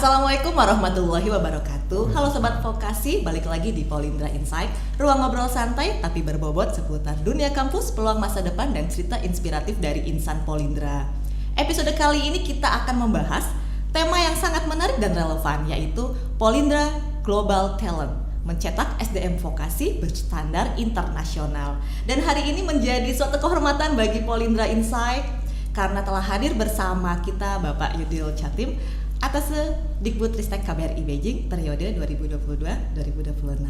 Assalamualaikum warahmatullahi wabarakatuh. Halo Sobat Vokasi, balik lagi di Polindra Insight, ruang ngobrol santai tapi berbobot seputar dunia kampus, peluang masa depan, dan cerita inspiratif dari insan Polindra. Episode kali ini kita akan membahas tema yang sangat menarik dan relevan, yaitu Polindra Global Talent, mencetak SDM vokasi berstandar internasional. Dan hari ini menjadi suatu kehormatan bagi Polindra Insight karena telah hadir bersama kita Bapak Yudil Chatim atas Dikbudristek KBRI Beijing periode 2022-2026.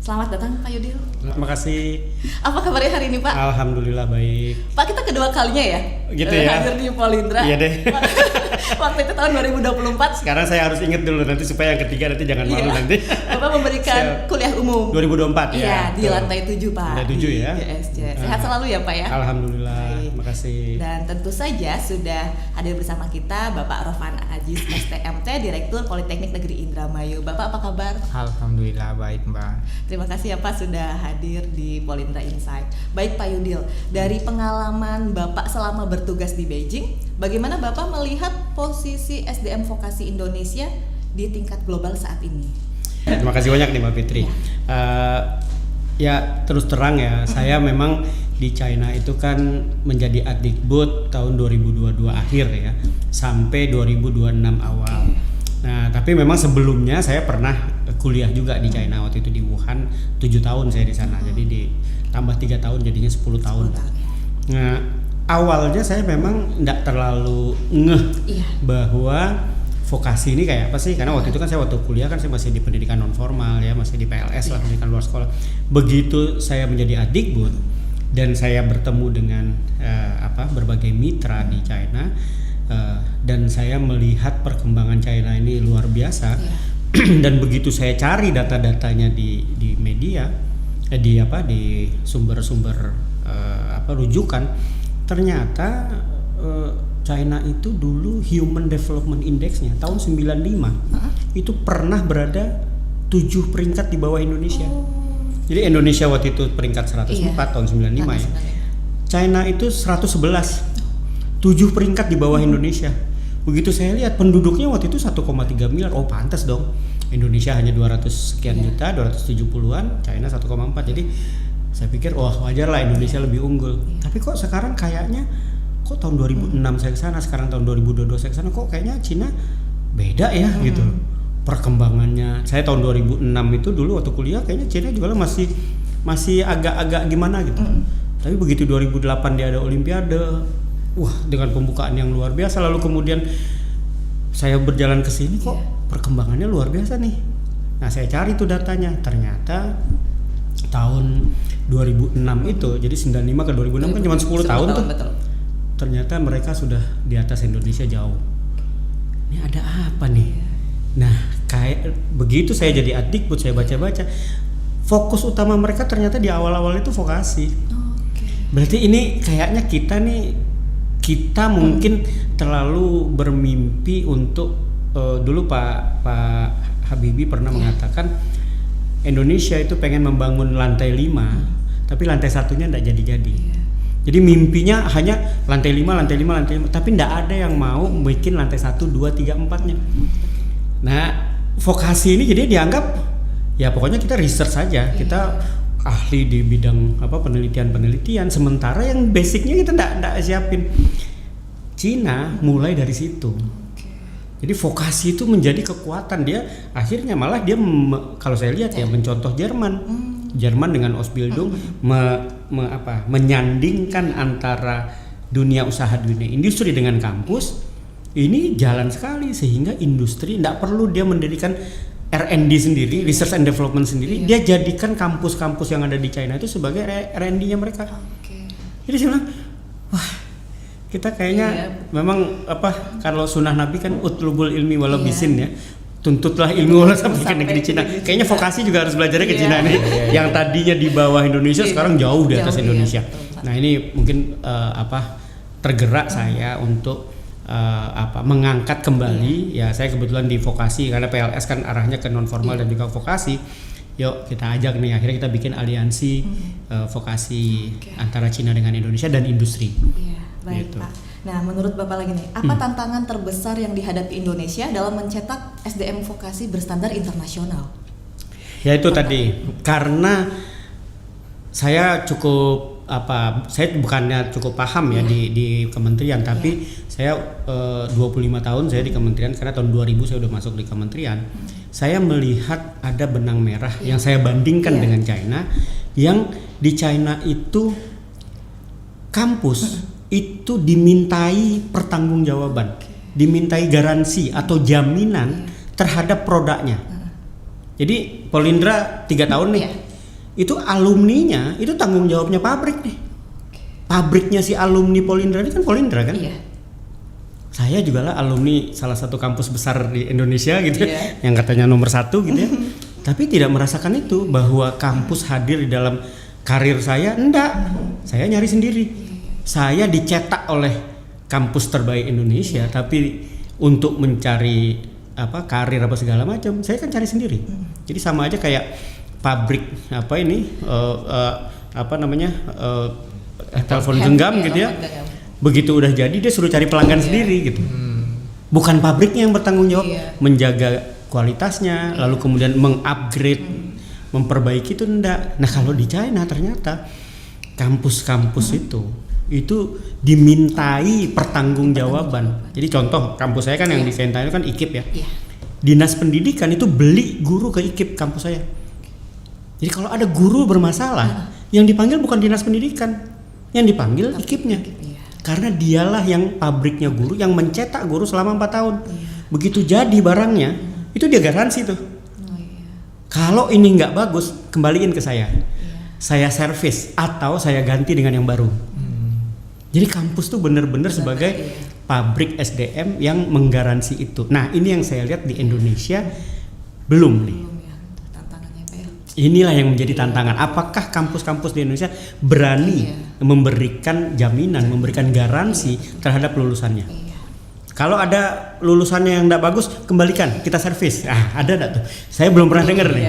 Selamat datang Pak Yudil. Terima kasih. Apa kabarnya hari ini Pak? Alhamdulillah baik. Pak, kita kedua kalinya ya gitu ya hadir di Polindra. Iya deh. Waktu itu tahun 2024. Sekarang saya harus ingat dulu nanti supaya yang ketiga nanti jangan malu nanti. Bapak memberikan kuliah umum 2024 ya. Iya, di lantai 7 Pak. Lantai 7 ya. Di ISJ. Sehat selalu ya Pak ya. Alhamdulillah. Terima kasih. Dan tentu saja sudah hadir bersama kita Bapak Rofan Aziz STMT, Direktur Politeknik Negeri Indramayu. Bapak apa kabar? Alhamdulillah baik Mbak. Terima kasih ya Pak sudah hadir di Polindra Insight. Baik Pak Yudil, dari pengalaman Bapak selama bertugas di Beijing, bagaimana Bapak melihat posisi SDM vokasi Indonesia di tingkat global saat ini? Terima kasih banyak nih Mbak Fitri. Ya terus terang ya, saya memang di China itu kan menjadi Adikbud tahun 2022 akhir ya, sampai 2026 awal. Nah, tapi memang sebelumnya saya pernah kuliah juga di China, waktu itu di Wuhan 7 tahun saya di sana. Jadi ditambah 3 tahun jadinya 10 tahun. Nah, awalnya saya memang enggak terlalu bahwa vokasi ini kayak apa sih? Karena waktu itu kan saya waktu kuliah kan saya masih di pendidikan non formal ya, masih di PLS lah, pendidikan luar sekolah. Begitu saya menjadi Adikbud dan saya bertemu dengan berbagai mitra di China, dan saya melihat perkembangan China ini luar biasa. Dan begitu saya cari data-datanya di media, di sumber-sumber rujukan, ternyata China itu dulu Human Development Index-nya tahun 95 itu pernah berada 7 peringkat di bawah Indonesia. Jadi Indonesia waktu itu peringkat 104 tahun 95 ya. China itu 111. 7 peringkat di bawah Indonesia. Begitu saya lihat penduduknya waktu itu 1,3 miliar. Oh, pantas dong. Indonesia hanya 200 sekian juta, 270-an, China 1,4. Jadi saya pikir wah wajar lah Indonesia lebih unggul. Tapi kok sekarang kayaknya kok tahun 2006 saya ke sana, sekarang tahun 2022 saya ke sana, kok kayaknya Cina beda ya gitu. Perkembangannya. Saya tahun 2006 itu dulu waktu kuliah kayaknya Cina juga masih agak-agak gimana gitu. Tapi begitu 2008 dia ada Olimpiade, wah dengan pembukaan yang luar biasa. Lalu kemudian saya berjalan ke sini kok perkembangannya luar biasa nih. Nah saya cari tuh datanya, ternyata tahun 2006 itu, jadi 95 ke 2006 kan cuma 10 tahun tuh. Betul. Ternyata mereka sudah di atas Indonesia jauh. Ini ada apa nih? Nah kayak begitu saya jadi Adikbud, saya baca-baca, fokus utama mereka ternyata di awal-awal itu vokasi. Berarti ini kayaknya kita mungkin terlalu bermimpi untuk dulu Pak Habibie pernah mengatakan Indonesia itu pengen membangun lantai 5, tapi lantai satunya enggak jadi-jadi. Jadi mimpinya hanya lantai 5, tapi enggak ada yang mau bikin lantai 1, 2, 3, 4-nya. Nah, vokasi ini jadi dianggap ya pokoknya kita research saja, kita ahli di bidang penelitian, sementara yang basicnya kita enggak siapin. Cina mulai dari situ. Jadi vokasi itu menjadi kekuatan dia. Akhirnya malah dia kalau saya lihat ya mencontoh Jerman. Jerman dengan Ausbildung menyandingkan antara dunia usaha, dunia industri dengan kampus. Ini jalan sekali sehingga industri tidak perlu dia mendirikan R&D sendiri, research and development sendiri. Dia jadikan kampus-kampus yang ada di China itu sebagai R&D-nya mereka. Jadi saya bilang, wah kita kayaknya memang kalau sunnah Nabi kan utlubul ilmi walau bisin ya, tuntutlah ilmu walau sampai ke negeri Cina. Kayaknya vokasi juga harus belajarnya ke Cina nih. Yang tadinya di bawah Indonesia sekarang jauh di atas Indonesia. Nah ini mungkin tergerak saya untuk mengangkat kembali ya. Saya kebetulan di vokasi karena PLS kan arahnya ke non formal dan juga vokasi. Yuk kita ajak nih, akhirnya kita bikin aliansi vokasi antara Cina dengan Indonesia dan industri. Baik gitu. Pak. Nah, menurut Bapak lagi nih, apa tantangan terbesar yang dihadapi Indonesia dalam mencetak SDM vokasi berstandar internasional? Ya itu tadi, karena saya saya bukannya cukup paham ya di kementerian, tapi saya 25 tahun saya di kementerian, karena tahun 2000 saya udah masuk di kementerian. Saya melihat ada benang merah yang saya bandingkan dengan China, yang di China itu kampus itu dimintai pertanggungjawaban, dimintai garansi atau jaminan terhadap produknya. Jadi Polindra 3 tahun nih, itu alumninya itu tanggung jawabnya pabrik nih. Pabriknya si alumni Polindra ini kan Polindra kan. Saya juga lah alumni salah satu kampus besar di Indonesia gitu, yang katanya nomor 1 gitu ya. Tapi tidak merasakan itu, bahwa kampus hadir di dalam karir saya. Enggak, saya nyari sendiri. Saya dicetak oleh kampus terbaik Indonesia, tapi untuk mencari karir apa segala macam, saya kan cari sendiri. Jadi sama aja kayak pabrik telepon genggam gitu ya. Begitu udah jadi dia suruh cari pelanggan sendiri gitu. Bukan pabriknya yang bertanggung jawab menjaga kualitasnya, lalu kemudian mengupgrade, memperbaiki, itu enggak. Nah, kalau di China ternyata kampus-kampus itu dimintai pertanggungjawaban. Jadi contoh kampus saya kan yang di Venta itu kan IKIP ya. Dinas Pendidikan itu beli guru ke IKIP kampus saya. Jadi kalau ada guru bermasalah, yang dipanggil bukan Dinas Pendidikan, yang dipanggil IKIP-nya. Karena dialah yang pabriknya guru, yang mencetak guru selama 4 tahun. Begitu jadi barangnya, itu dia garansi tuh. Kalau ini nggak bagus, kembaliin ke saya. Saya servis atau saya ganti dengan yang baru. Jadi kampus tuh benar-benar sebagai pabrik SDM yang menggaransi itu. Nah, ini yang saya lihat di Indonesia belum nih. Inilah yang menjadi tantangan. Apakah kampus-kampus di Indonesia berani memberikan jaminan, memberikan garansi terhadap lulusannya? Kalau ada lulusannya yang tidak bagus, kembalikan, kita servis. Ada enggak tuh? Saya belum pernah dengar nih.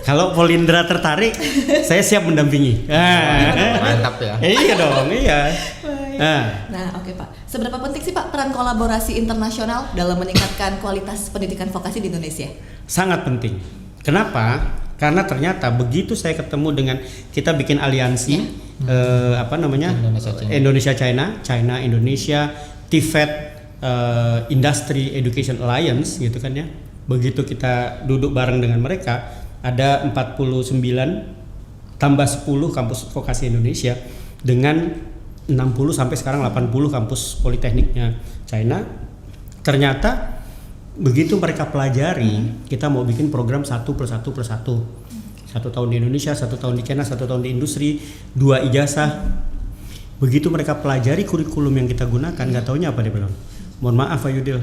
Kalau Polindra tertarik, saya siap mendampingi. Mantap ya. Iya dong, iya. Nah, oke Pak. Seberapa penting sih Pak peran kolaborasi internasional dalam meningkatkan kualitas pendidikan vokasi di Indonesia? Sangat penting. Kenapa? Karena ternyata begitu saya ketemu dengan, kita bikin aliansi Indonesia China Indonesia, TIFED, Industry Education Alliance gitu kan ya. Begitu kita duduk bareng dengan mereka, ada 49 tambah 10 kampus vokasi Indonesia dengan 60 sampai sekarang 80 kampus politekniknya China. Ternyata begitu mereka pelajari, kita mau bikin program 1+1+1. 1 tahun di Indonesia, 1 tahun di China, 1 tahun di industri, 2 ijazah. Begitu mereka pelajari kurikulum yang kita gunakan, nggak taunya apa dia bilang, mohon maaf Pak Yudil,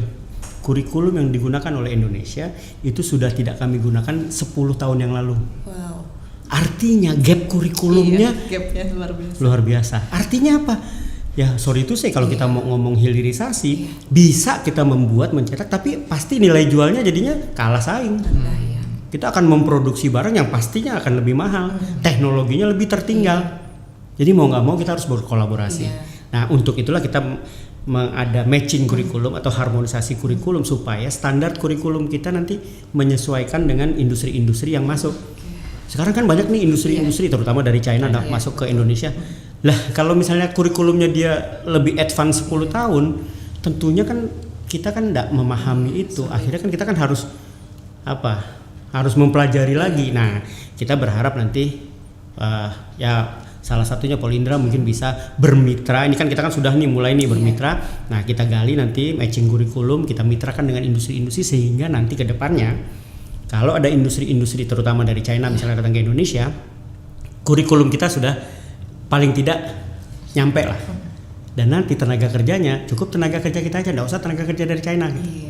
kurikulum yang digunakan oleh Indonesia itu sudah tidak kami gunakan 10 tahun yang lalu. Wow. Artinya gap kurikulumnya gapnya luar biasa. Artinya apa? Ya sorry itu sih kalau kita mau ngomong hilirisasi, bisa kita mencetak, tapi pasti nilai jualnya jadinya kalah saing. Kita akan memproduksi barang yang pastinya akan lebih mahal, teknologinya lebih tertinggal. Jadi mau nggak mau kita harus berkolaborasi. Nah untuk itulah kita ada matching kurikulum atau harmonisasi kurikulum supaya standar kurikulum kita nanti menyesuaikan dengan industri-industri yang masuk. Sekarang kan banyak nih industri-industri terutama dari China masuk ke Indonesia. Lah kalau misalnya kurikulumnya dia lebih advance 10 tahun, tentunya kan kita kan enggak memahami itu. Akhirnya kan kita kan harus harus mempelajari lagi. Nah, kita berharap nanti salah satunya Polindra mungkin bisa bermitra. Ini kan kita kan sudah mulai bermitra. Nah, kita gali nanti matching kurikulum, kita mitrakan dengan industri-industri sehingga nanti ke depannya kalau ada industri-industri terutama dari China misalnya datang ke Indonesia, kurikulum kita sudah paling tidak nyampe lah. Dan nanti tenaga kerjanya cukup tenaga kerja kita aja, enggak usah tenaga kerja dari China gitu.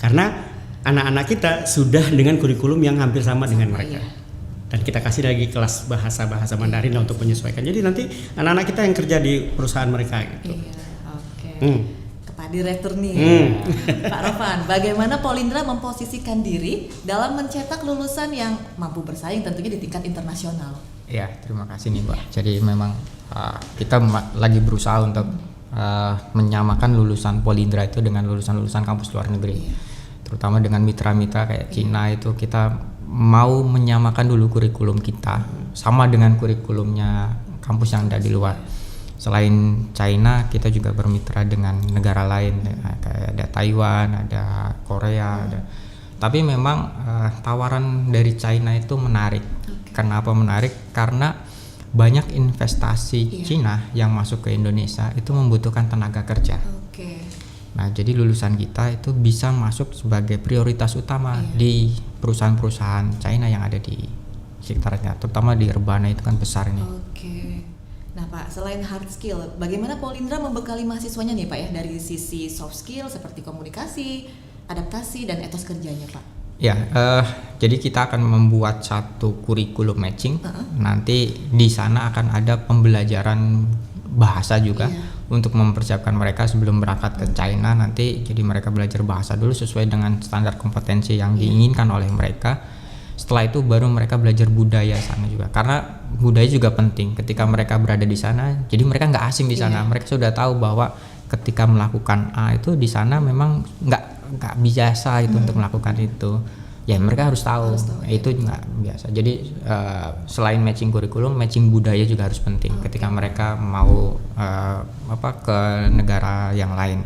Karena anak-anak kita sudah dengan kurikulum yang hampir sama dengan mereka. Dan kita kasih lagi kelas bahasa Mandarin untuk menyesuaikan. Jadi nanti anak-anak kita yang kerja di perusahaan mereka gitu. Pak Direktur nih, Pak Rovan, bagaimana Polindra memposisikan diri dalam mencetak lulusan yang mampu bersaing tentunya di tingkat internasional? Ya, terima kasih nih Mbak. Jadi memang kita lagi berusaha untuk menyamakan lulusan Polindra itu dengan lulusan-lulusan kampus luar negeri. Terutama dengan mitra-mitra kayak Cina itu kita mau menyamakan dulu kurikulum kita sama dengan kurikulumnya kampus yang ada di luar. Selain China, kita juga bermitra dengan negara lain, kayak ada Taiwan, ada Korea, ada. Tapi memang tawaran dari China itu menarik. Kenapa menarik? Karena banyak investasi Cina yang masuk ke Indonesia itu membutuhkan tenaga kerja. Nah, jadi lulusan kita itu bisa masuk sebagai prioritas utama di perusahaan-perusahaan China yang ada di sekitarnya, terutama di Rebana itu kan besar ini. Nah Pak, selain hard skill, bagaimana Polindra membekali mahasiswanya nih Pak ya dari sisi soft skill seperti komunikasi, adaptasi, dan etos kerjanya Pak? Ya, jadi kita akan membuat satu kurikulum matching. Nanti di sana akan ada pembelajaran bahasa juga untuk mempersiapkan mereka sebelum berangkat ke China. Nanti jadi mereka belajar bahasa dulu sesuai dengan standar kompetensi yang diinginkan oleh mereka. Setelah itu baru mereka belajar budaya sana juga, karena budaya juga penting ketika mereka berada di sana. Jadi mereka nggak asing di sana. Mereka sudah tahu bahwa ketika melakukan A itu di sana memang nggak biasa itu untuk melakukan itu. Ya mereka harus tahu itu nggak biasa. Jadi selain matching kurikulum, matching budaya juga harus penting ketika mereka mau ke negara yang lain.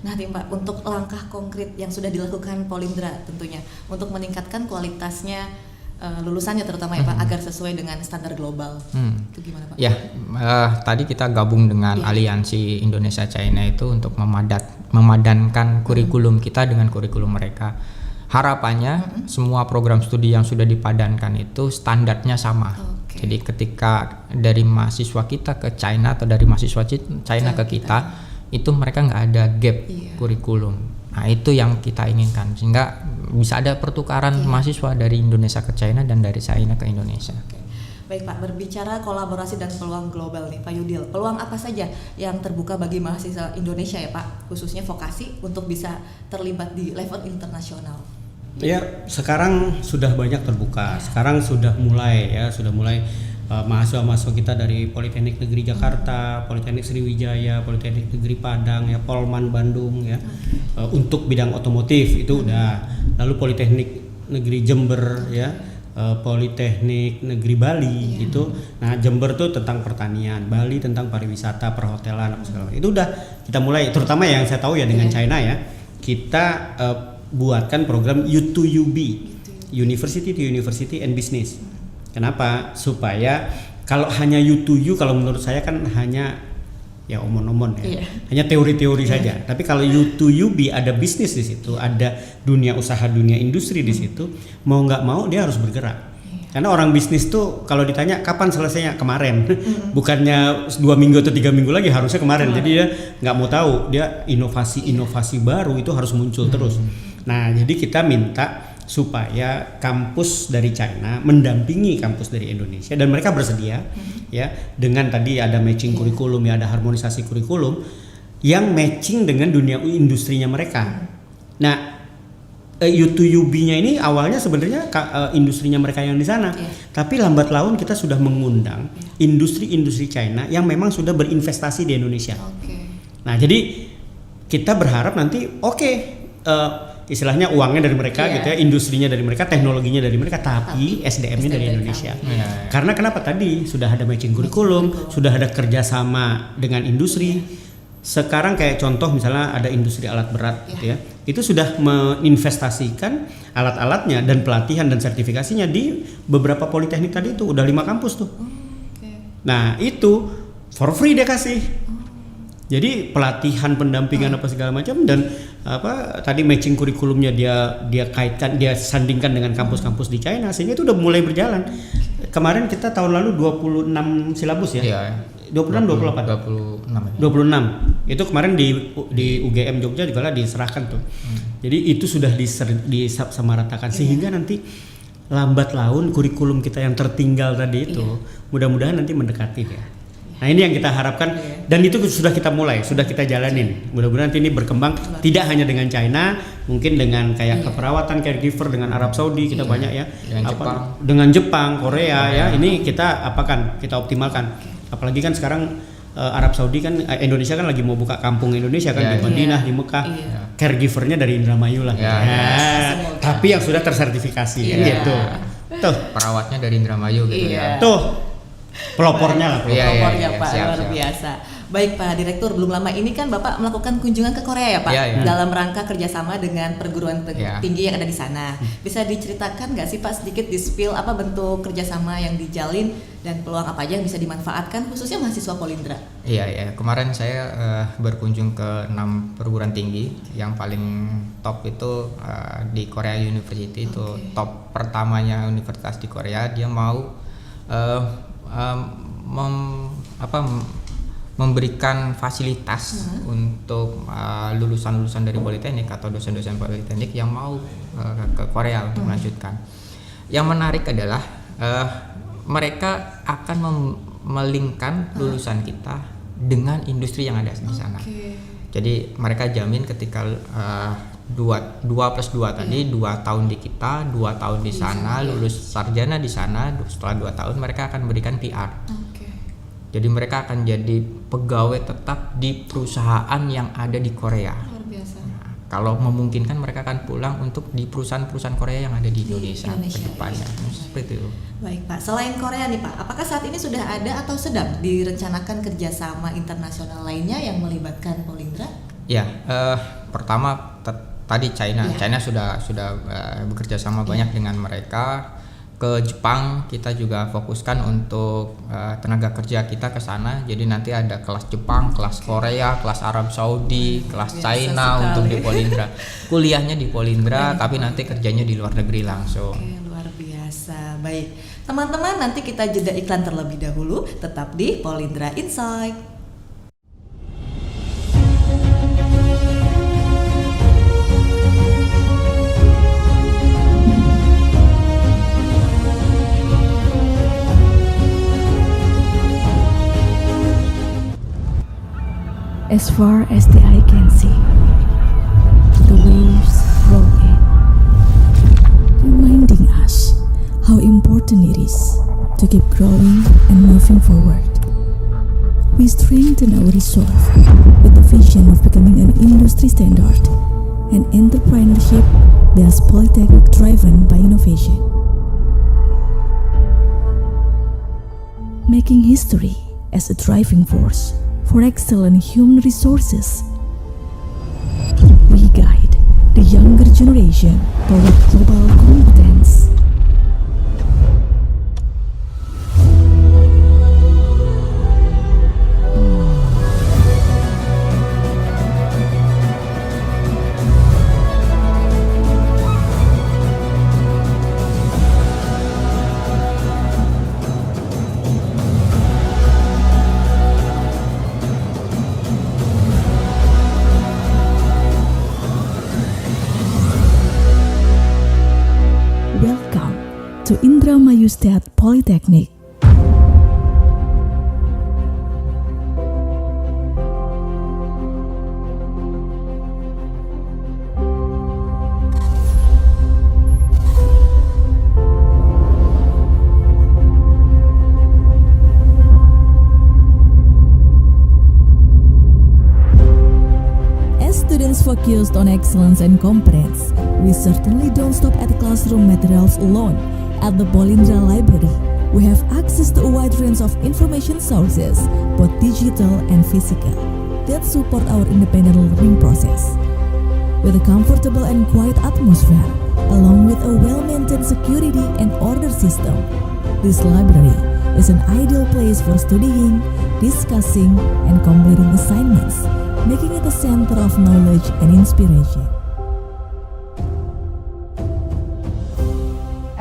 Nah Pak, untuk langkah konkret yang sudah dilakukan Polindra tentunya untuk meningkatkan kualitasnya lulusannya terutama ya Pak agar sesuai dengan standar global. Itu gimana Pak? Ya, tadi kita gabung dengan Aliansi Indonesia China itu untuk memadankan kurikulum kita dengan kurikulum mereka. Harapannya semua program studi yang sudah dipadankan itu standarnya sama. Jadi ketika dari mahasiswa kita ke China atau dari mahasiswa China ke kita itu mereka nggak ada gap kurikulum. Nah itu yang kita inginkan sehingga bisa ada pertukaran mahasiswa dari Indonesia ke China dan dari China ke Indonesia. Baik Pak, berbicara kolaborasi dan peluang global nih Pak Yudil, peluang apa saja yang terbuka bagi mahasiswa Indonesia ya Pak, khususnya vokasi untuk bisa terlibat di level internasional? Ya sekarang sudah banyak terbuka. Sekarang sudah mulai mahasiswa-mahasiswa kita dari Politeknik Negeri Jakarta, Politeknik Sriwijaya, Politeknik Negeri Padang, ya Polman Bandung ya, untuk bidang otomotif itu udah. Lalu Politeknik Negeri Jember ya, Politeknik Negeri Bali itu. Nah Jember tuh tentang pertanian, Bali tentang pariwisata, perhotelan apa segala macam. Itu udah kita mulai. Terutama yang saya tahu ya dengan China ya, kita buatkan program U2UB, University to University and Business. Kenapa? Supaya kalau hanya U2U, kalau menurut saya kan hanya ya omon-omon ya, hanya teori-teori saja. Tapi kalau U2UB ada bisnis di situ, ada dunia usaha, dunia industri di situ, mau nggak mau dia harus bergerak. Karena orang bisnis tuh kalau ditanya kapan selesainya, kemarin. Bukannya 2 minggu atau 3 minggu lagi, harusnya kemarin. Jadi dia nggak mau tahu, dia inovasi baru itu harus muncul terus. Nah jadi kita minta supaya kampus dari China mendampingi kampus dari Indonesia dan mereka bersedia ya dengan tadi ada matching kurikulum ya, ada harmonisasi kurikulum yang matching dengan dunia industrinya mereka. Nah U2UB-nya ini awalnya sebenarnya industrinya mereka yang di sana, tapi lambat laun kita sudah mengundang industri-industri China yang memang sudah berinvestasi di Indonesia. Nah jadi kita berharap nanti istilahnya uangnya dari mereka gitu ya, industrinya dari mereka, teknologinya dari mereka, tapi SDM-nya dari Indonesia. Karena kenapa tadi sudah ada matching kurikulum, sudah ada kerjasama dengan industri. Sekarang kayak contoh misalnya ada industri alat berat gitu ya, itu sudah menginvestasikan alat-alatnya dan pelatihan dan sertifikasinya di beberapa politeknik tadi itu udah 5 kampus tuh. Nah itu for free dia kasih. Jadi pelatihan, pendampingan apa segala macam dan tadi matching kurikulumnya dia kaitkan, dia sandingkan dengan kampus-kampus di China sehingga itu udah mulai berjalan. Kemarin kita tahun lalu 26 silabus ya. 26 28 26. Itu kemarin di UGM Jogja juga lah diserahkan tuh. Jadi itu sudah disamaratakan sehingga nanti lambat laun kurikulum kita yang tertinggal tadi itu mudah-mudahan nanti mendekati ya. Nah ini yang kita harapkan dan itu sudah kita mulai, sudah kita jalanin. Mudah-mudahan nanti ini berkembang tidak hanya dengan China, mungkin dengan kayak keperawatan, caregiver dengan Arab Saudi kita banyak ya. Dengan Jepang, Korea ya. Ini kita kita optimalkan. Apalagi kan sekarang Arab Saudi kan Indonesia kan lagi mau buka kampung Indonesia kan Iya, di iya. Madinah di Mekah. Iya. Caregivernya dari Indramayu lah. Iya, semoga. Tapi yang sudah tersertifikasi Iya. gitu. Tuh, Perawatnya dari Indramayu gitu Iya. ya. tuh pelopornya lah. Iya, Propornya Pak, siap, luar siap. biasa. Baik Pak Direktur, belum lama ini kan Bapak melakukan kunjungan ke Korea ya Pak, Iya, iya. dalam rangka kerjasama dengan perguruan Iya. tinggi yang ada di sana. Bisa diceritakan nggak sih Pak sedikit di spill apa bentuk kerjasama yang dijalin dan peluang apa aja yang bisa dimanfaatkan khususnya mahasiswa Polindra? Iya, ya. Kemarin saya berkunjung ke 6 perguruan tinggi. Yang paling top itu di Korea University, itu Oke. top pertamanya universitas di Korea. Dia mau memberikan fasilitas untuk lulusan-lulusan dari politeknik atau dosen-dosen politeknik yang mau ke Korea untuk melanjutkan. Yang menarik adalah mereka akan melingkan lulusan kita dengan industri yang ada di sana. Oke. Jadi mereka jamin ketika 2+2 tadi 2 tahun di kita, 2 tahun di sana, lulus sarjana di sana, setelah 2 tahun mereka akan berikan PR. Oke. Jadi mereka akan jadi pegawai tetap di perusahaan yang ada di Korea. Luar biasa. Nah, kalau memungkinkan mereka akan pulang untuk di perusahaan-perusahaan Korea yang ada di Indonesia ke depannya. Seperti itu. Baik Pak, selain Korea nih Pak, apakah saat ini sudah ada atau sedang direncanakan kerjasama internasional lainnya yang melibatkan Polindra? Ya, pertama tadi China. Ya. China sudah bekerja sama banyak dengan mereka. Ke Jepang kita juga fokuskan untuk tenaga kerja kita ke sana. Jadi nanti ada kelas Jepang, kelas Korea, kelas Arab Saudi, kelas Biasa China sekali. untuk di Polindra. Kuliahnya di Polindra, tapi nanti kerjanya di luar negeri langsung. Oke, luar biasa. Baik, teman-teman nanti kita jeda iklan terlebih dahulu. Tetap di Polindra Insight. As far as the eye can see, the waves roll in, reminding us how important it is to keep growing and moving forward. We strengthen our resolve with the vision of becoming an industry standard, an entrepreneurship that's polytechnic driven by innovation. Making history as a driving force for excellent human resources. We guide the younger generation toward global competence. Welcome to Indramayu State Polytechnic. As students focused on excellence and competence, we certainly don't stop at classroom materials alone. At the Polindra Library, we have access to a wide range of information sources, both digital and physical, that support our independent learning process. With a comfortable and quiet atmosphere, along with a well-maintained security and order system, this library is an ideal place for studying, discussing, and completing assignments, making it a center of knowledge and inspiration.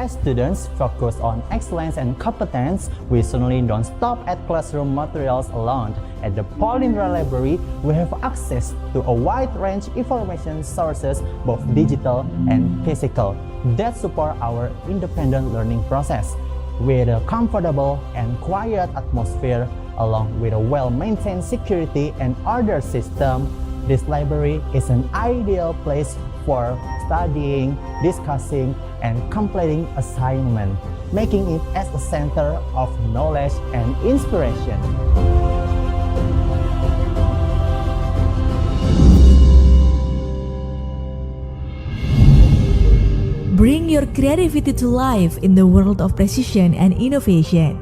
As students focus on excellence and competence, we certainly don't stop at classroom materials alone. At the Polindra Library, we have access to a wide range information sources, both digital and physical, that support our independent learning process. With a comfortable and quiet atmosphere, along with a well-maintained security and order system, this library is an ideal place for studying, discussing, and completing assignment, making it as a center of knowledge and inspiration. Bring your creativity to life in the world of precision and innovation.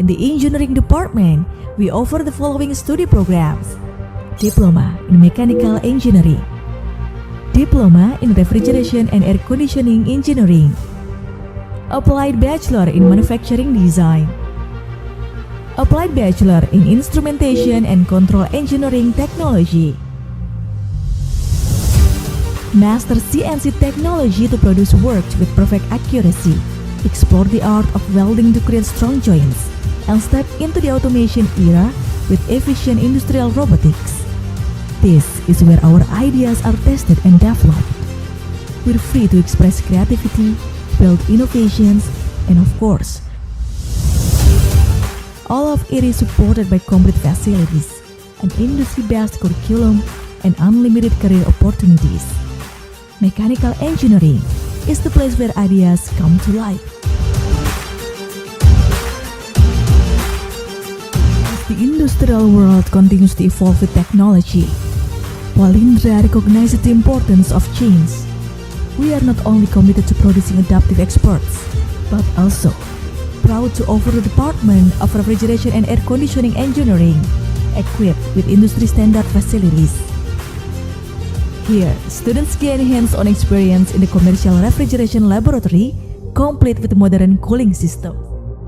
In the engineering department, we offer the following study programs: Diploma in Mechanical Engineering, Diploma in Refrigeration and Air Conditioning Engineering, Applied Bachelor in Manufacturing Design, Applied Bachelor in Instrumentation and Control Engineering Technology, Master CNC Technology to produce works with perfect accuracy. Explore the art of welding to create strong joints and step into the automation era with efficient industrial robotics. This is where our ideas are tested and developed. We're free to express creativity, build innovations, and of course, all of it is supported by complete facilities, an industry-based curriculum, and unlimited career opportunities. Mechanical engineering is the place where ideas come to life. As the industrial world continues to evolve with technology, Polindra recognizes the importance of change. We are not only committed to producing adaptive experts, but also proud to offer the Department of Refrigeration and Air Conditioning Engineering equipped with industry standard facilities. Here, students gain hands-on experience in the commercial refrigeration laboratory, complete with modern cooling system.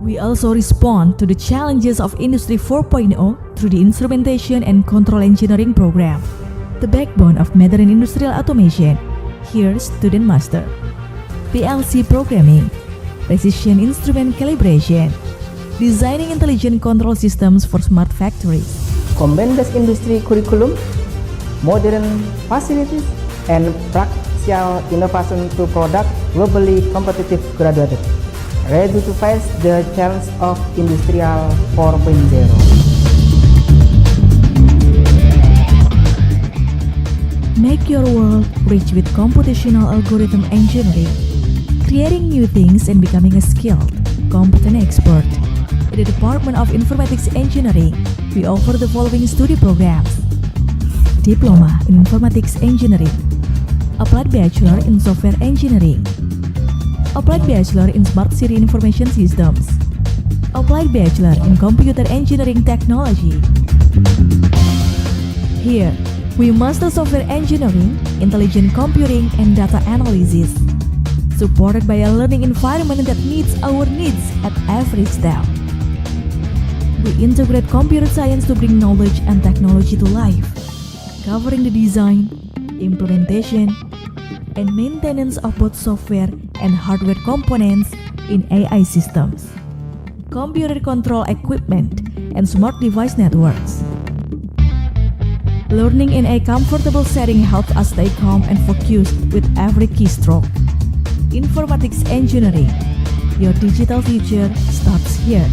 We also respond to the challenges of Industry 4.0 through the Instrumentation and Control Engineering program, the backbone of modern industrial automation. Here, student master PLC programming, precision instrument calibration, designing intelligent control systems for smart factories. Combine this industry curriculum, modern facilities, and practical innovation to product globally competitive graduates, ready to face the challenge of Industrial 4.0. Make your world rich with computational algorithm engineering, creating new things and becoming a skilled, competent expert. In the Department of Informatics Engineering, we offer the following study programs: Diploma in Informatics Engineering, Applied Bachelor in Software Engineering, Applied Bachelor in Smart City Information Systems, Applied Bachelor in Computer Engineering Technology. Here, we master software engineering, intelligent computing, and data analysis, supported by a learning environment that meets our needs at every step. We integrate computer science to bring knowledge and technology to life, covering the design, implementation, and maintenance of both software and hardware components in AI systems, computer control equipment, and smart device networks. Learning in a comfortable setting helps us stay calm and focused with every keystroke. Informatics Engineering, your digital future starts here.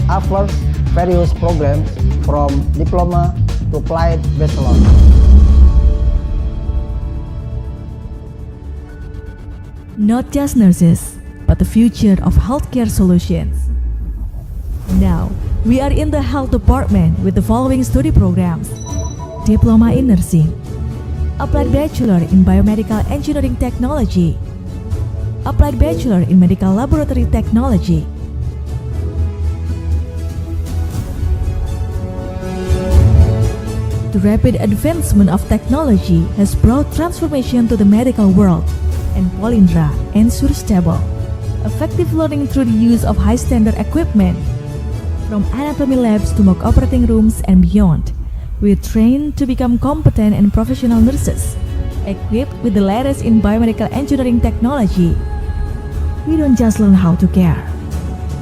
Offers various programs from diploma to applied bachelor. Not just nurses, but the future of healthcare solutions. Now, we are in the health department with the following study programs: Diploma in Nursing, Applied Bachelor in Biomedical Engineering Technology, Applied Bachelor in Medical Laboratory Technology, The rapid advancement of technology has brought transformation to the medical world, and Polindra ensures stable, effective learning through the use of high-standard equipment. From anatomy labs to mock operating rooms and beyond, we train to become competent and professional nurses, equipped with the latest in biomedical engineering technology. We don't just learn how to care,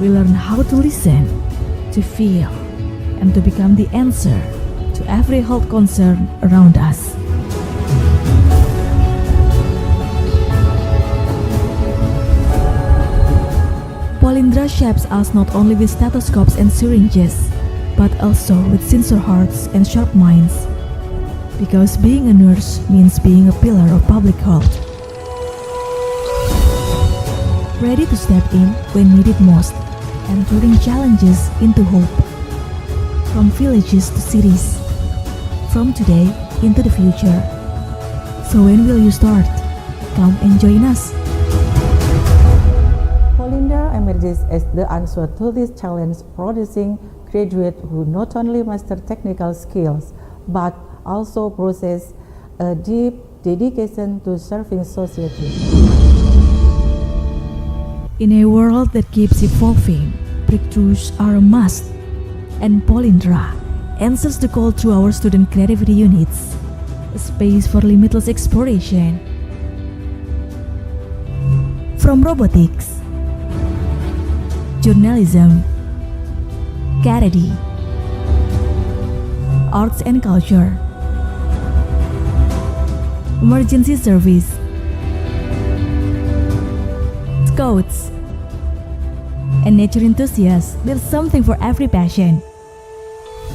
we learn how to listen, to feel, and to become the answer to every health concern around us. Polindra shapes us not only with stethoscopes and syringes, but also with sincere hearts and sharp minds. Because being a nurse means being a pillar of public health. Ready to step in when needed most and turning challenges into hope. From villages to cities, from today into the future. So when will you start? Come and join us. Polindra emerges as the answer to this challenge, producing graduates who not only master technical skills but also possess a deep dedication to serving society. In a world that keeps evolving, breakthroughs are a must, and Polindra answers the call through our student creativity units, a space for limitless exploration. From robotics, journalism, karate, arts and culture, emergency service, scouts, and nature enthusiasts, there's something for every passion.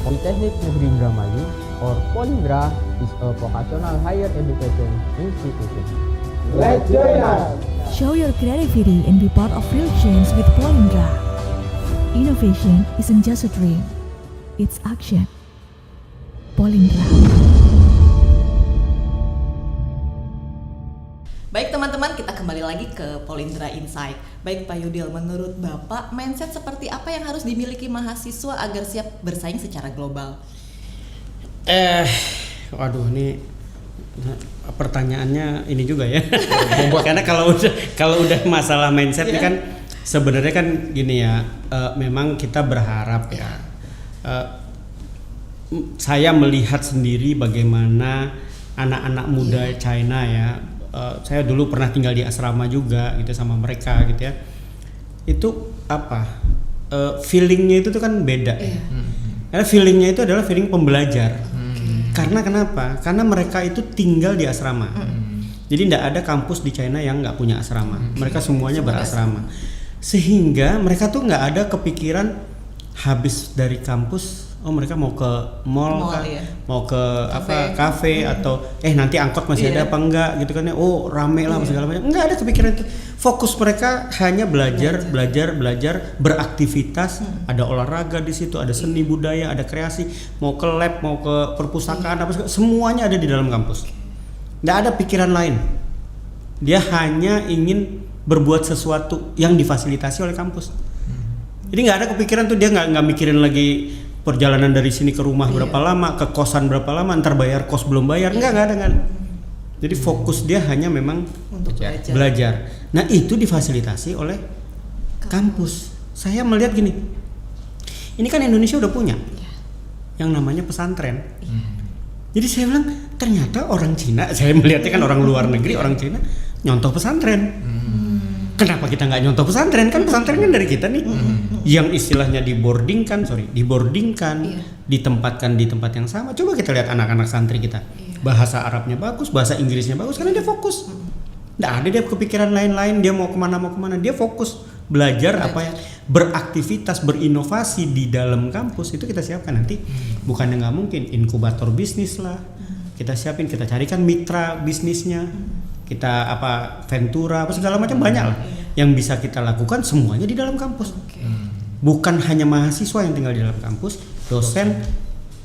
Politeknik Negeri Indramayu or Polindra is a vocational higher education institution. Let's join us! Show your creativity and be part of real change with Polindra. Innovation isn't just a dream, it's action. Polindra. Baik teman-teman, kita kembali lagi ke Polindra Insight. Baik Pak Yudil, menurut Bapak, mindset seperti apa yang harus dimiliki mahasiswa agar siap bersaing secara global? Waduh, ini pertanyaannya ini juga ya. Karena kalau udah masalah mindset ini kan sebenarnya kan gini ya, memang kita berharap ya. Saya melihat sendiri bagaimana anak-anak muda China ya. Saya dulu pernah tinggal di asrama juga gitu sama mereka gitu ya. Itu apa? Feelingnya itu tuh kan beda ya. Karena feelingnya itu adalah feeling pembelajar. Karena kenapa? Karena mereka itu tinggal di asrama. Jadi tidak ada kampus di China yang nggak punya asrama. Mereka semuanya berasrama. Sehingga mereka tuh nggak ada kepikiran habis dari kampus, oh mereka mau ke mall kan, mau ke kafe atau nanti angkot masih ada apa enggak gitu kan ya, oh rame lah segala macam. Nggak ada kepikiran itu. Fokus mereka hanya belajar, beraktivitas, ada olahraga di situ, ada seni budaya, ada kreasi, mau ke lab, mau ke perpustakaan apa semuanya ada di dalam kampus. Nggak ada pikiran lain. Dia hanya ingin berbuat sesuatu yang difasilitasi oleh kampus. Jadi nggak ada kepikiran tuh, dia nggak mikirin lagi perjalanan dari sini ke rumah berapa lama, ke kosan berapa lama, ntar bayar kos belum bayar, nggak ada. Jadi fokus dia hanya memang untuk belajar. Nah itu difasilitasi oleh kampus. Saya melihat gini, ini kan Indonesia udah punya yang namanya pesantren. Jadi saya bilang ternyata orang Cina, saya melihatnya kan orang luar negeri, orang Cina nyontoh pesantren. Kenapa kita nggak nyontoh pesantren? Kan pesantren kan dari kita nih, yang istilahnya ditempatkan di tempat yang sama. Coba kita lihat anak-anak santri kita, bahasa Arabnya bagus, bahasa Inggrisnya bagus, karena dia fokus. Nggak ada dia kepikiran lain-lain, dia mau kemana, dia fokus belajar apa ya, beraktivitas, berinovasi di dalam kampus. Itu kita siapkan nanti, bukannya nggak mungkin inkubator bisnis lah, kita siapin, kita carikan mitra bisnisnya. Kita Ventura apa segala macam banyak lah yang bisa kita lakukan, semuanya di dalam kampus. Bukan hanya mahasiswa yang tinggal di dalam kampus, dosen,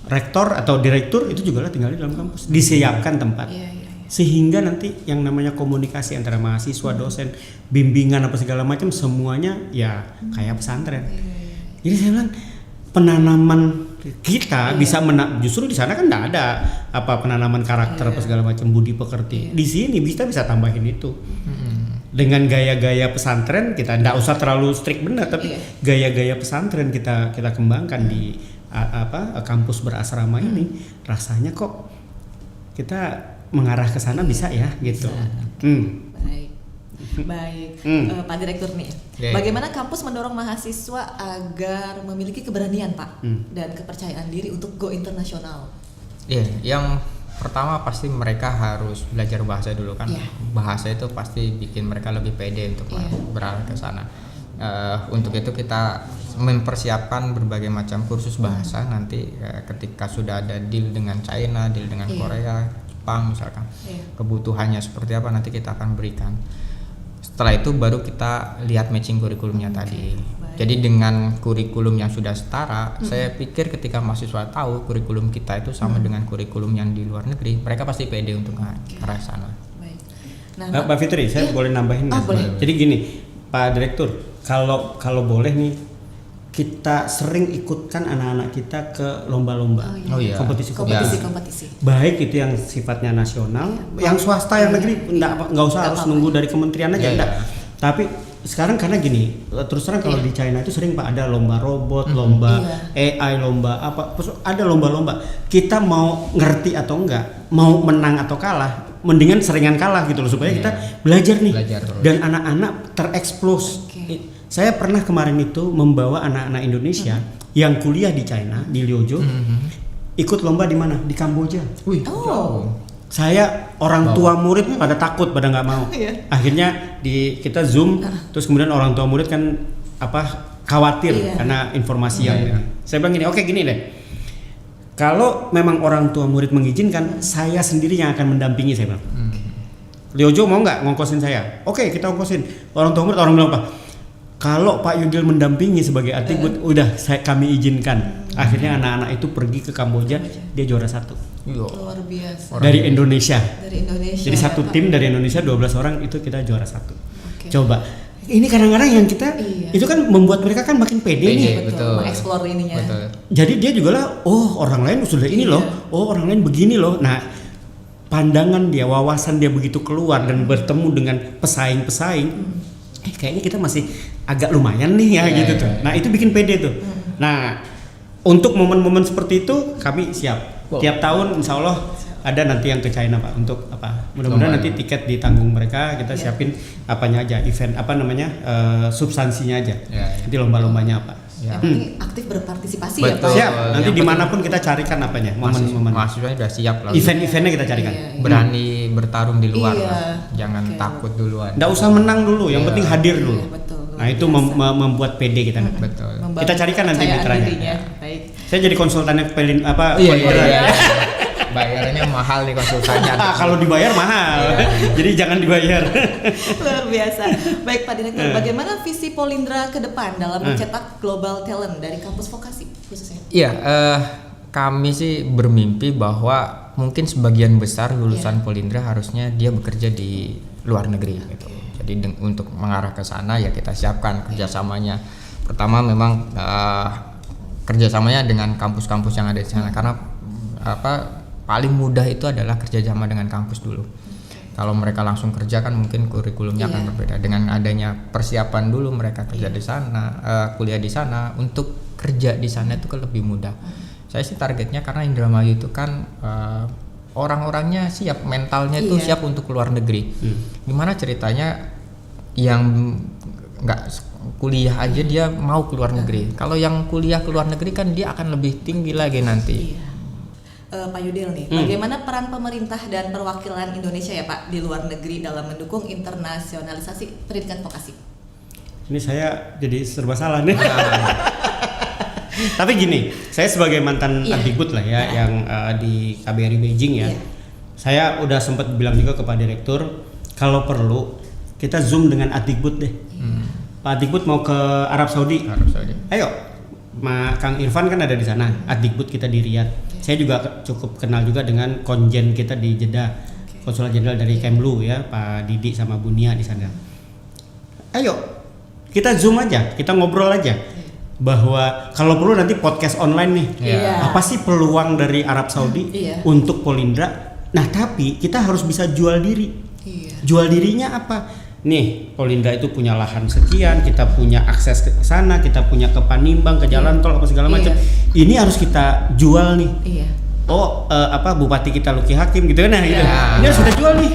rektor atau direktur itu juga lah tinggal di dalam kampus. Disiapkan tempat. Sehingga nanti yang namanya komunikasi antara mahasiswa, dosen, bimbingan apa segala macam semuanya ya kayak pesantren. Jadi saya bilang penanaman kita bisa justru di sana kan enggak ada penanaman karakter apa segala macam, budi pekerti. Di sini bisa tambahin itu. Dengan gaya-gaya pesantren kita enggak usah terlalu strict benar, tapi gaya-gaya pesantren kita kembangkan di kampus berasrama ini. Rasanya kok kita mengarah ke sana bisa ya gitu. Baik. Pak Direktur nih, bagaimana kampus mendorong mahasiswa agar memiliki keberanian Pak dan kepercayaan diri untuk go internasional? Yang pertama pasti mereka harus belajar bahasa dulu kan. Bahasa itu pasti bikin mereka lebih pede untuk beralih ke sana. Untuk itu kita mempersiapkan berbagai macam kursus bahasa nanti ketika sudah ada deal dengan China, deal dengan Korea, Jepang misalkan. Kebutuhannya seperti apa nanti kita akan berikan. Setelah itu baru kita lihat matching kurikulumnya tadi. Jadi dengan kurikulum yang sudah setara, saya pikir ketika mahasiswa tahu kurikulum kita itu sama dengan kurikulum yang di luar negeri, mereka pasti pede untuk ke arah sana. Baik. Mbak Fitri, saya boleh nambahin nggak? Boleh. Jadi gini, Pak Direktur, kalau boleh nih kita sering ikutkan anak-anak kita ke lomba-lomba, Oh iya. Kompetisi. baik itu yang sifatnya nasional, yang swasta, yang negeri, nggak usah harus nunggu dari kementerian aja, Iya, enggak. iya. Tapi sekarang karena gini, terus terang kalau di China itu sering Pak ada lomba robot, lomba AI, lomba apa, terus ada lomba-lomba. Kita mau ngerti atau enggak, mau menang atau kalah, mendingan seringan kalah gitu loh, supaya kita belajar nih. Belajar terus. Dan anak-anak tereksplos. Saya pernah kemarin itu membawa anak-anak Indonesia yang kuliah di China, di Liuzhou, ikut lomba di mana? Di Kamboja. Wih. Saya orang tua murid pada takut, pada nggak mau. Akhirnya kita zoom, terus kemudian orang tua murid kan khawatir karena informasi yang. Saya bilang gini, oke gini deh. Kalau memang orang tua murid mengizinkan, saya sendiri yang akan mendampingi, saya bilang. Liuzhou mau nggak ngongkosin saya? Oke, kita ongkosin. Orang tua murid bilang apa? Kalau Pak Yudil mendampingi sebagai Adikbud, udah kami izinkan. Akhirnya anak-anak itu pergi ke Kamboja, dia juara 1. Luar biasa. Dari Indonesia. Dari Indonesia. Jadi satu tim dari Indonesia 12 orang itu kita juara 1. Coba. Ini kadang-kadang yang kita itu kan membuat mereka kan makin pede nih. Betul. Mengeksplor ininya. Betul. Jadi dia juga lah, oh orang lain sudah ini loh, oh orang lain begini loh. Nah, pandangan dia, wawasan dia begitu keluar dan bertemu dengan pesaing-pesaing, kayaknya kita masih agak lumayan nih ya gitu tuh. Nah itu bikin pede tuh. Nah untuk momen-momen seperti itu kami siap. Tiap tahun insya Allah ada nanti yang ke China Pak, untuk apa? Mudah-mudahan nanti tiket ditanggung mereka, kita siapin apanya aja, event substansinya aja. Nanti lomba-lombanya apa? Yang penting aktif berpartisipasi ya Pak. Siap. Nanti dimanapun kita carikan apanya, momen-momen. Mahasiswanya udah siap lah. Event-eventnya kita carikan. Berani bertarung di luar Iya. lah. Jangan takut duluan. Nggak usah menang dulu, yang penting hadir dulu. Iya, betul. Nah itu membuat PD kita. Betul. Kita carikan nanti Kepercayaan mitranya. dirinya. Baik. Saya jadi konsultannya Polindra. Iya. Bayarnya mahal nih konsultannya. Kalau dibayar mahal, jadi jangan dibayar. Luar biasa. Baik Pak Direktur, bagaimana visi Polindra ke depan dalam mencetak global talent dari kampus vokasi khususnya? Iya, kami sih bermimpi bahwa mungkin sebagian besar lulusan Polindra harusnya dia bekerja di luar negeri gitu. Jadi untuk mengarah ke sana ya kita siapkan kerjasamanya. Pertama memang kerjasamanya dengan kampus-kampus yang ada di sana, karena paling mudah itu adalah kerjasama dengan kampus dulu. Kalau mereka langsung kerja kan mungkin kurikulumnya akan berbeda. Dengan adanya persiapan dulu mereka kerja di sana, kuliah di sana, untuk kerja di sana itu kan lebih mudah. Saya sih targetnya karena Indramayu itu kan orang-orangnya siap, mentalnya itu siap untuk keluar negeri. Gimana ceritanya yang nggak kuliah aja dia mau keluar negeri? Kalau yang kuliah keluar negeri kan dia akan lebih tinggi lagi nanti. Pak Yudil nih, bagaimana peran pemerintah dan perwakilan Indonesia ya Pak di luar negeri dalam mendukung internasionalisasi pendidikan vokasi? Ini saya jadi serba salah nih. Tapi gini, saya sebagai mantan Adikbud lah ya, yang di KBRI Beijing ya, saya udah sempat bilang juga ke Pak Direktur, kalau perlu kita zoom dengan Adikbud deh. Pak Adikbud mau ke Arab Saudi. Ayo, Kang Irfan kan ada di sana, Adikbud kita di Riyadh. Saya juga cukup kenal juga dengan konjen kita di Jeddah, Konsulat Jenderal dari Kemlu ya, Pak Didi sama Bu Nia di sana. Ayo, kita zoom aja, kita ngobrol aja. Bahwa kalau perlu nanti podcast online nih. Apa sih peluang dari Arab Saudi untuk Polindra? Nah, tapi kita harus bisa jual diri. Jual dirinya apa? Nih, Polindra itu punya lahan sekian, kita punya akses ke sana, kita punya ke Panimbang, ke jalan tol apa segala macam. Ini harus kita jual nih. Oh, Bupati kita Luki Hakim gitu kan, nah gitu. Ini harus kita jual nih.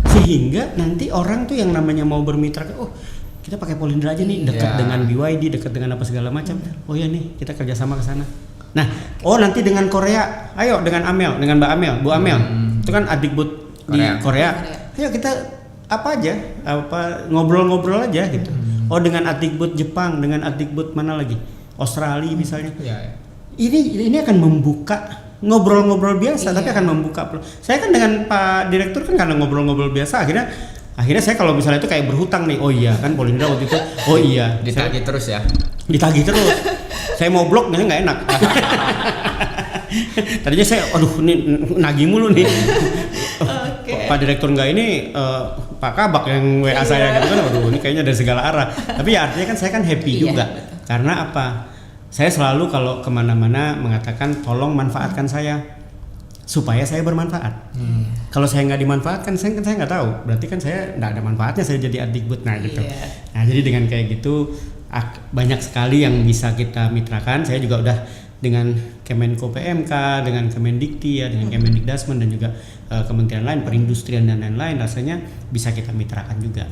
Sehingga nanti orang tuh yang namanya mau bermitra, oh kita pakai Polindra aja nih, dekat dengan BYD, dekat dengan apa segala macam. Oh ya nih, kita kerjasama ke sana. Nah, oh nanti dengan Korea, ayo dengan Amel, dengan Mbak Amel, Bu Amel, itu kan Adikbud di Korea. Ayo kita ngobrol-ngobrol aja gitu. Oh dengan Adikbud Jepang, dengan Adikbud mana lagi, Australia misalnya. Ini akan membuka ngobrol-ngobrol biasa, tapi akan membuka. Saya kan dengan Pak Direktur kan karena ngobrol-ngobrol biasa, akhirnya saya kalau misalnya itu kayak berhutang nih, oh iya kan Polindra waktu itu, oh iya ditagih terus ya, ditagih terus. Saya mau blok nggak enak. Tadinya saya, aduh ini nagih mulu nih. Pak Direktur nggak ini Pak Kabak yang WA saya gitu kan, waduh ini kayaknya dari segala arah. Tapi ya artinya kan saya kan happy juga, karena apa? Saya selalu kalau kemana-mana mengatakan tolong manfaatkan saya supaya saya bermanfaat. Kalau saya nggak dimanfaatkan, saya nggak tahu. Berarti kan saya nggak ada manfaatnya saya jadi Adikbud. Nah gitu. Nah jadi dengan kayak gitu banyak sekali yang bisa kita mitrakan. Saya juga udah dengan Kemenko PMK, dengan Kemendikti ya, dengan Kemendikdasmen dan juga kementerian lain, perindustrian dan lain-lain, rasanya bisa kita mitrakan juga.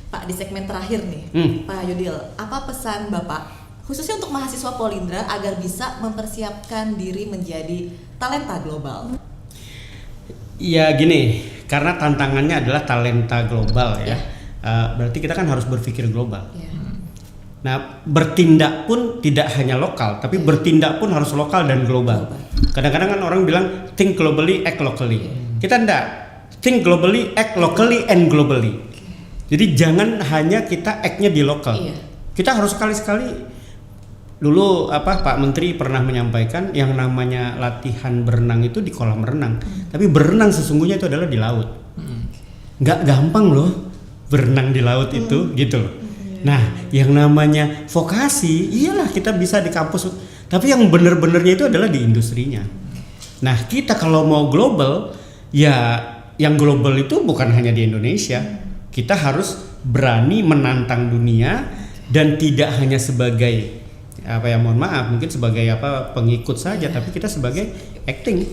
Pak, di segmen terakhir nih, Pak Yudil, apa pesan Bapak khususnya untuk mahasiswa Polindra agar bisa mempersiapkan diri menjadi talenta global? Ya gini, karena tantangannya adalah talenta global ya. Berarti kita kan harus berpikir global. Nah, bertindak pun tidak hanya lokal, tapi bertindak pun harus lokal dan global. Kadang-kadang kan orang bilang think globally, act locally. Kita enggak, think globally, act locally and globally. Jadi jangan hanya kita act-nya di lokal. Kita harus sekali-sekali. Dulu Pak Menteri pernah menyampaikan yang namanya latihan berenang itu di kolam renang, tapi berenang sesungguhnya itu adalah di laut. Nggak gampang loh berenang di laut itu, gitu loh. Nah, yang namanya vokasi, iyalah kita bisa di kampus, tapi yang bener-benernya itu adalah di industrinya. Nah, kita kalau mau global, ya yang global itu bukan hanya di Indonesia. Kita harus berani menantang dunia dan tidak hanya sebagai mohon maaf, mungkin sebagai pengikut saja, tapi kita sebagai acting.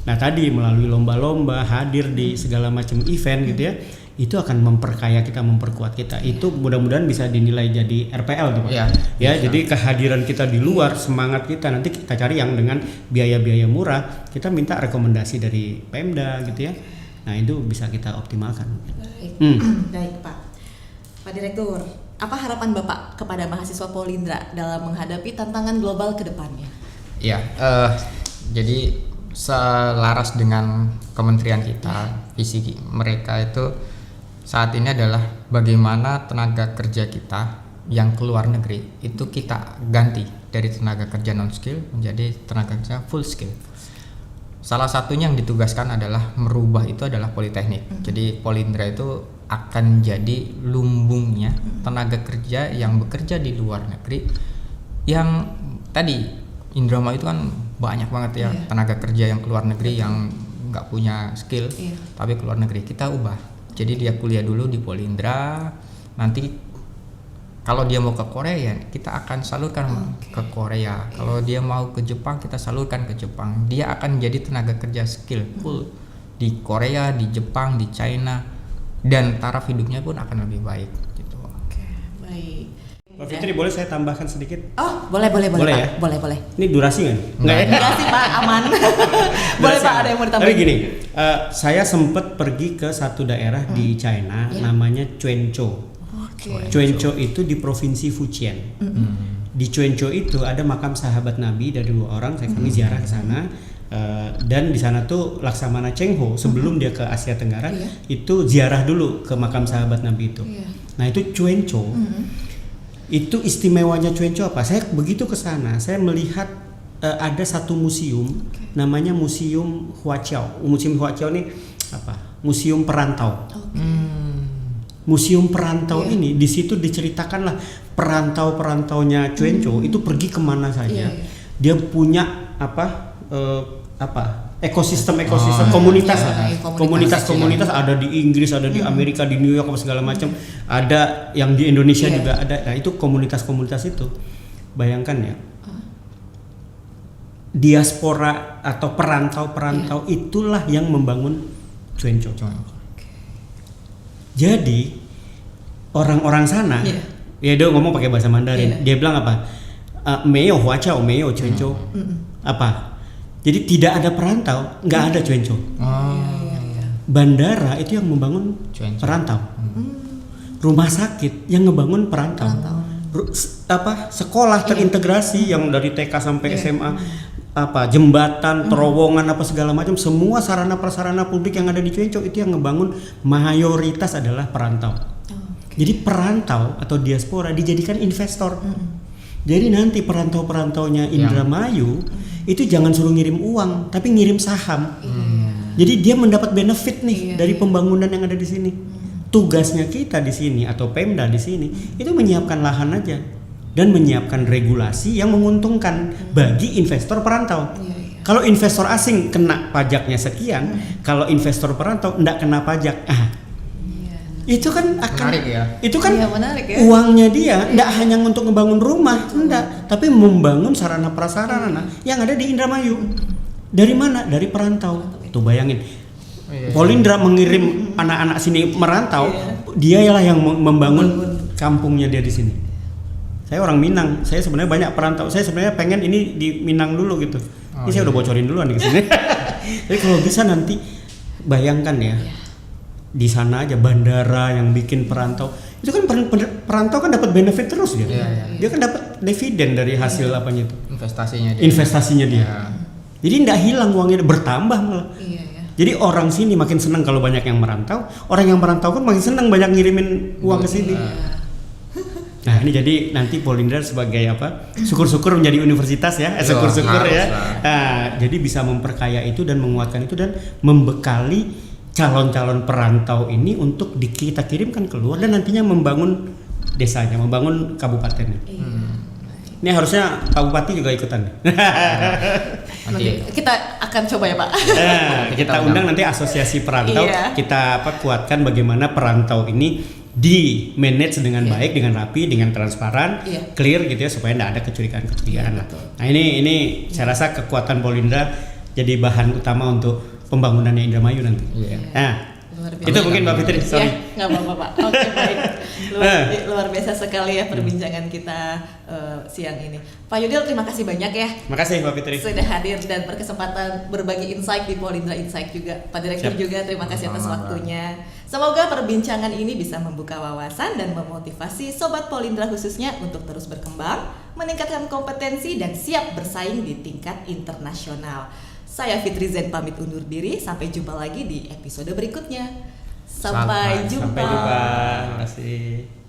Nah, tadi melalui lomba-lomba, hadir di segala macam event gitu ya. Itu akan memperkaya kita, memperkuat kita. Itu mudah-mudahan bisa dinilai jadi RPL tuh Pak. Ya, jadi kehadiran kita di luar, semangat kita, nanti kita cari yang dengan biaya-biaya murah, kita minta rekomendasi dari Pemda gitu ya. Nah, itu bisa kita optimalkan. Baik Pak. Pak Direktur, apa harapan Bapak kepada mahasiswa Polindra dalam menghadapi tantangan global ke depannya? Ya, jadi selaras dengan kementerian kita, visi mereka itu saat ini adalah bagaimana tenaga kerja kita yang keluar negeri itu kita ganti dari tenaga kerja non skill menjadi tenaga kerja full skill. Salah satunya yang ditugaskan adalah merubah itu adalah politeknik. Jadi Polindra itu akan jadi lumbungnya tenaga kerja yang bekerja di luar negeri, yang tadi Indramayu itu kan banyak banget ya tenaga kerja yang keluar negeri yang nggak punya skill, tapi keluar negeri. Kita ubah. Jadi dia kuliah dulu di Polindra, nanti kalau dia mau ke Korea kita akan salurkan ke Korea. Kalau dia mau ke Jepang kita salurkan ke Jepang. Dia akan jadi tenaga kerja skillful di Korea, di Jepang, di China, dan taraf hidupnya pun akan lebih baik gitu. Baik. Pak Fitri, boleh saya tambahkan sedikit? Oh, boleh Pak. Ya? Boleh. Ini durasi nggak? Enggak sih Pak, aman. Boleh Pak, ada yang mau ditambahin? Tapi gini, saya sempat pergi ke satu daerah di China, namanya Quanzhou. Quanzhou itu di provinsi Fujian. Di Quanzhou itu ada makam sahabat Nabi dari 2 orang. Kami ziarah ke sana. Dan di sana tuh Laksamana Cheng Ho sebelum dia ke Asia Tenggara itu ziarah dulu ke makam sahabat Nabi itu. Nah itu Quanzhou. Itu istimewanya Quanzhou apa? Saya begitu ke sana, saya melihat ada satu museum namanya Museum Huaqiao. Museum Huaqiao ini apa? Museum perantau. Museum perantau ini di situ diceritakanlah perantaunya Quanzhou itu pergi kemana saja. Dia punya ekosistem komunitas ada di Inggris, ada di Amerika, di New York segala macam, ada yang di Indonesia juga ada. Nah itu komunitas itu, bayangkan ya, diaspora atau perantau itulah yang membangun Quanzhou. Jadi orang-orang sana, ya dia ngomong pakai bahasa Mandarin, dia bilang apa? Meo Huaqiao, Meo Quanzhou, apa? Jadi tidak ada perantau, nggak ada Quanzhou. Bandara itu yang membangun perantau. Rumah sakit yang ngebangun perantau. Sekolah terintegrasi yang dari TK sampai SMA, jembatan, terowongan segala macam, semua sarana prasarana publik yang ada di Quanzhou itu yang ngebangun mayoritas adalah perantau. Jadi perantau atau diaspora dijadikan investor. Jadi nanti perantau-perantaunya Indramayu itu jangan suruh ngirim uang, tapi ngirim saham. Jadi dia mendapat benefit nih Iya, dari iya. pembangunan yang ada di sini. Tugasnya kita di sini atau Pemda di sini itu menyiapkan lahan aja dan menyiapkan regulasi yang menguntungkan bagi investor perantau. Iya, iya. Kalau investor asing kena pajaknya sekian, kalau investor perantau enggak kena pajak. Iya. Itu kan akan Menarik ya. itu kan Iya, menarik ya. uangnya dia enggak hanya untuk ngebangun rumah, enggak, tapi membangun sarana prasarana yang ada di Indramayu. Dari mana? Dari perantau. Tuh bayangin. Polindra mengirim anak-anak sini merantau, dialah yang membangun kampungnya dia di sini. Saya orang Minang, saya sebenarnya banyak perantau. Saya sebenarnya pengen ini di Minang dulu gitu. Ini saya udah bocorin duluan di sini. Jadi kalau bisa nanti bayangkan ya, di sana aja bandara yang bikin perantau. Itu kan perantau kan dapat benefit terus gitu. Dia kan dapat dividen dari hasil apanya itu. Investasinya dia. Jadi nggak hilang uangnya, bertambah malah. Iya, iya. Jadi orang sini makin senang kalau banyak yang merantau, orang yang merantau pun makin senang banyak ngirimin uang ke sini. Nah ini jadi nanti Polindra sebagai apa? Syukur-syukur menjadi universitas ya, syukur-syukur ya. Nah, jadi bisa memperkaya itu dan menguatkan itu dan membekali calon-calon perantau ini untuk kita kirimkan keluar dan nantinya membangun desanya, membangun kabupatennya. Ini harusnya Pak Bupati juga ikutan. Nanti kita akan coba ya Pak. Kita undang nanti asosiasi perantau, Iya. kita kuatkan bagaimana perantau ini di manage dengan baik, dengan rapi, dengan transparan, clear gitu ya supaya tidak ada kecurigaan lah. Nah ini saya rasa kekuatan Polindra jadi bahan utama untuk pembangunannya Indramayu nanti. Nah, Luar biasa. itu mungkin Mbak Fitri, sorry. Ya, nggak apa-apa Pak. Oke baik. Luar biasa sekali ya perbincangan kita siang ini. Pak Yudil terima kasih banyak ya. Makasih Mbak Fitri. Sudah hadir dan berkesempatan berbagi insight di Polindra Insight juga. Pak Direktur juga terima kasih atas waktunya. Semoga perbincangan ini bisa membuka wawasan dan memotivasi Sobat Polindra khususnya untuk terus berkembang, meningkatkan kompetensi dan siap bersaing di tingkat internasional. Saya Fitri Zen pamit undur diri, sampai jumpa lagi di episode berikutnya. Sampai jumpa. Sampai jumpa. Terima kasih.